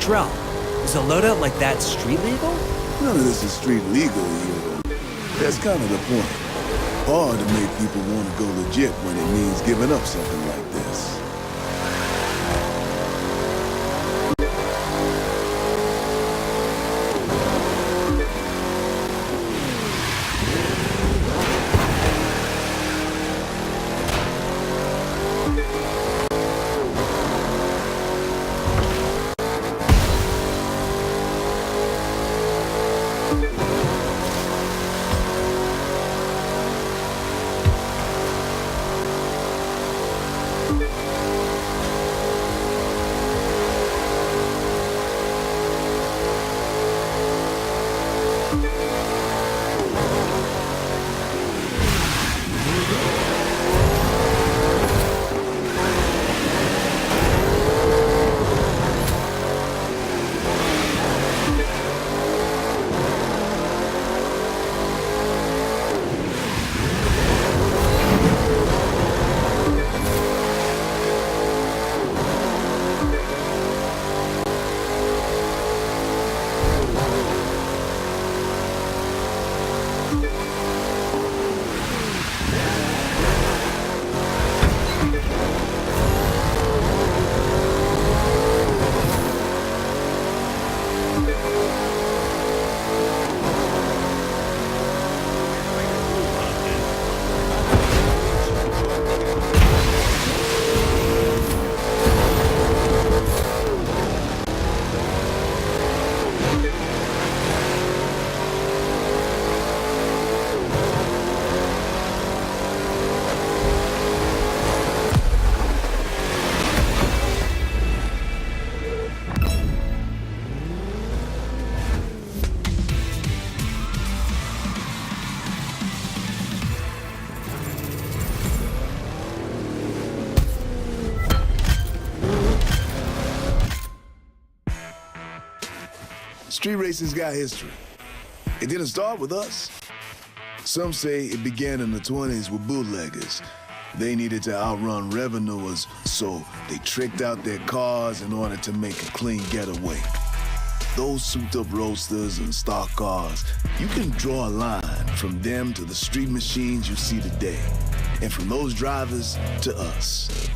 Drell, is a loadout like that street legal? None of this is street legal here. That's kind of the point. Hard to make people want to go legit when it means giving up something like this. Street racing's got history. It didn't start with us. Some say it began in the 20s with bootleggers. They needed to outrun revenuers, so they tricked out their cars in order to make a clean getaway. Those souped-up roadsters and stock cars, you can draw a line from them to the street machines you see today, and from those drivers to us.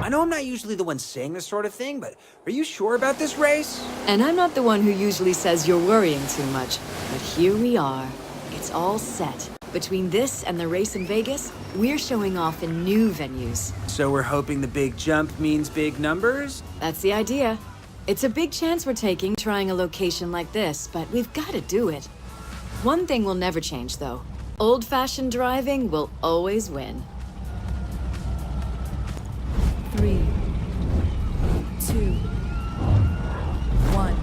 I know I'm not usually the one saying this sort of thing, but are you sure about this race? And I'm not the one who usually says you're worrying too much, but here we are. It's all set. Between this and the race in Vegas, we're showing off in new venues. So we're hoping the big jump means big numbers? That's the idea. It's a big chance we're taking trying a location like this, but we've got to do it. One thing will never change, though. Old-fashioned driving will always win. 3, 2, 1.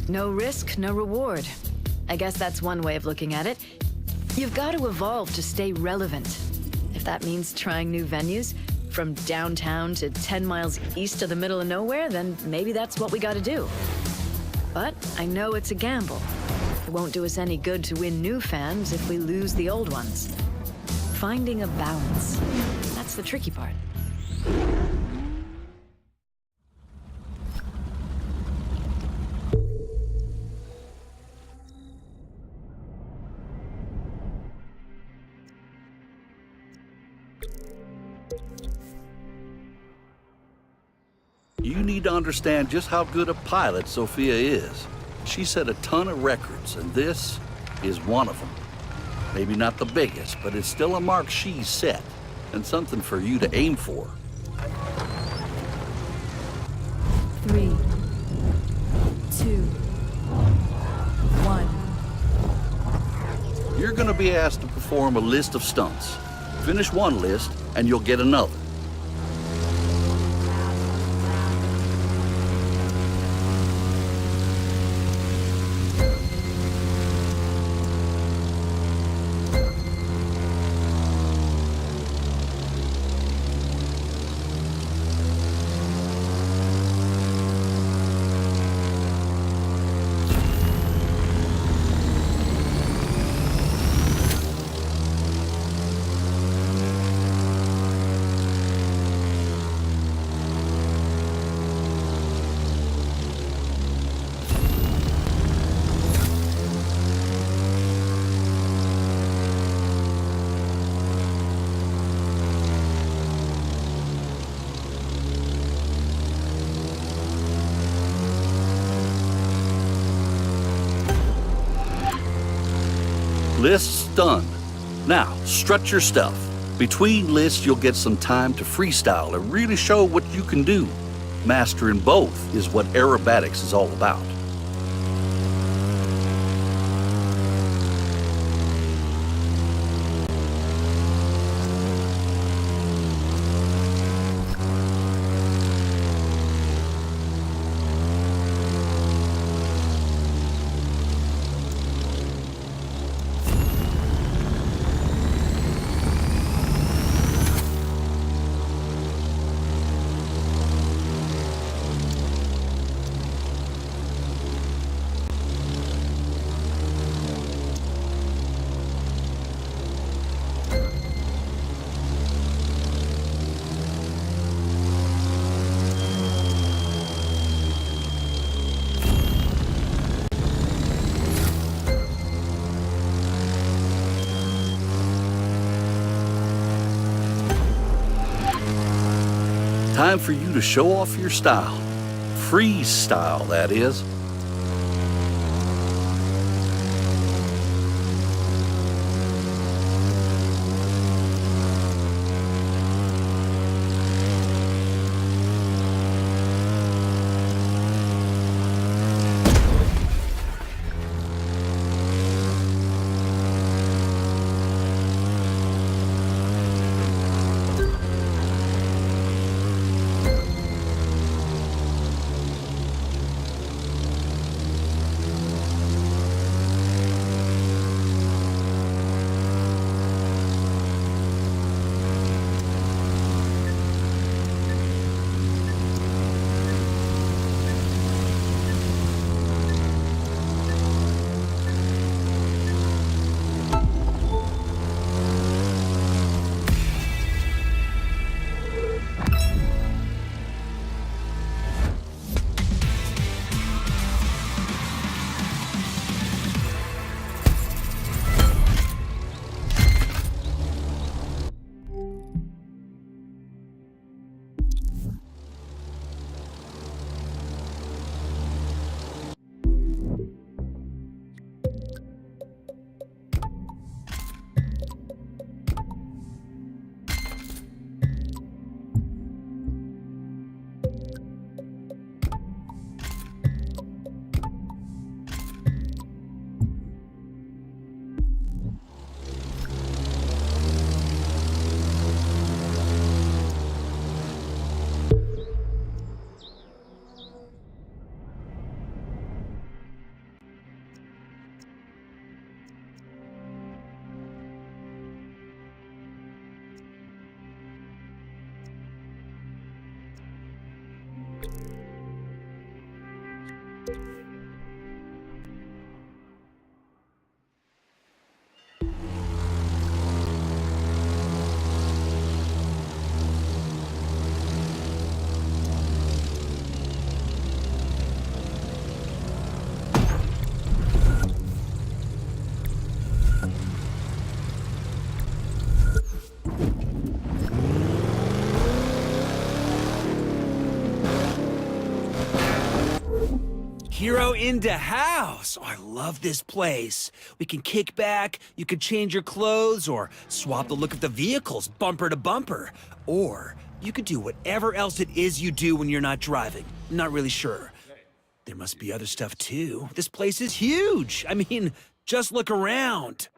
No risk, no reward. I guess that's one way of looking at it. You've got to evolve to stay relevant. If that means trying new venues, from downtown to 10 miles east of the middle of nowhere, then maybe that's what we gotta do. But I know it's a gamble. It won't do us any good to win new fans if we lose the old ones. Finding a balance. That's the tricky part. You need to understand just how good a pilot Sophia is. She set a ton of records, and this is one of them. Maybe not the biggest, but it's still a mark she's set, and something for you to aim for. 3, 2, 1. You're gonna be asked to perform a list of stunts. Finish one list, and you'll get another. Lists done. Now, strut your stuff. Between lists, you'll get some time to freestyle and really show what you can do. Mastering both is what aerobatics is all about. Time for you to show off your style. Freeze style, that is. Hero in the house. Oh, I love this place. We can kick back, you can change your clothes, or swap the look of the vehicles bumper to bumper. Or you could do whatever else it is you do when you're not driving. Not really sure. There must be other stuff too. This place is huge. I mean, just look around.